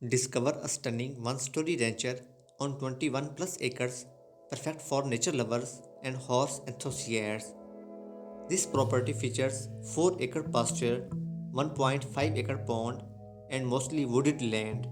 Discover a stunning one-story rancher on 21 plus acres, perfect for nature lovers and horse enthusiasts. This property features 4-acre pasture, 1.5-acre pond, and mostly wooded land.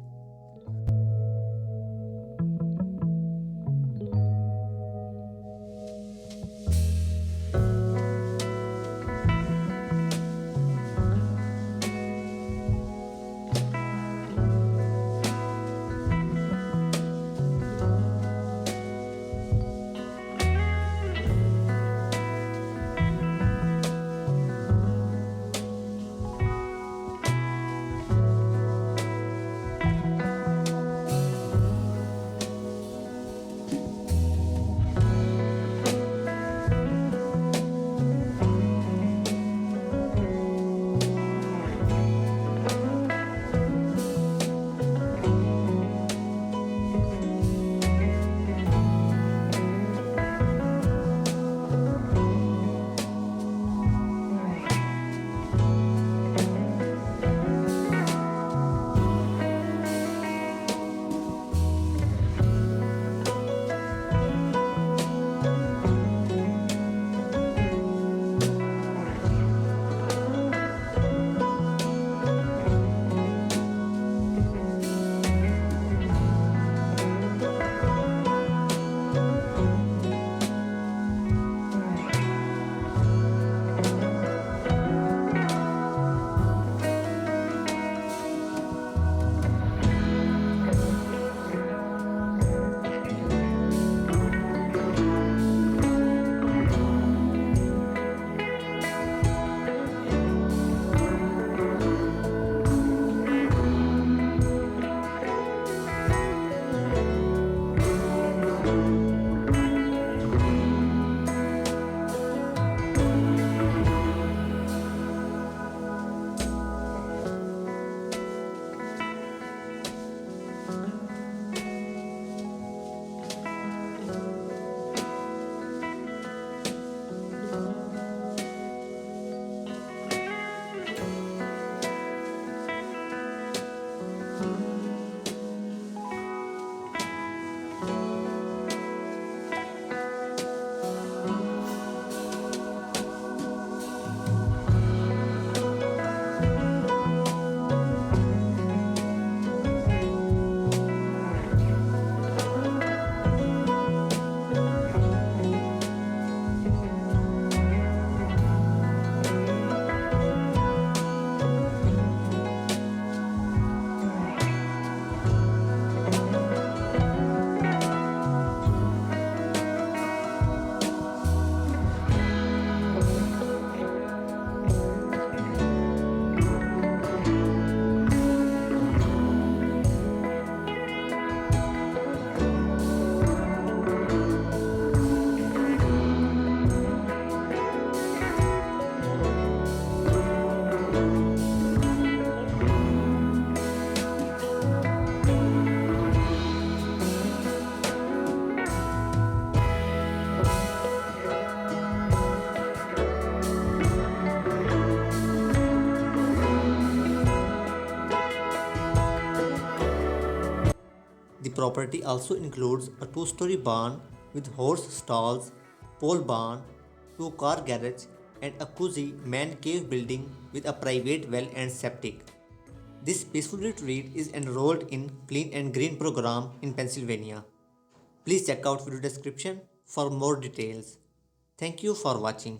The property also includes a two-story barn with horse stalls, pole barn, two-car garage, and a cozy man cave building with a private well and septic. This peaceful retreat is enrolled in Clean and Green program in Pennsylvania. Please check out video description for more details. Thank you for watching.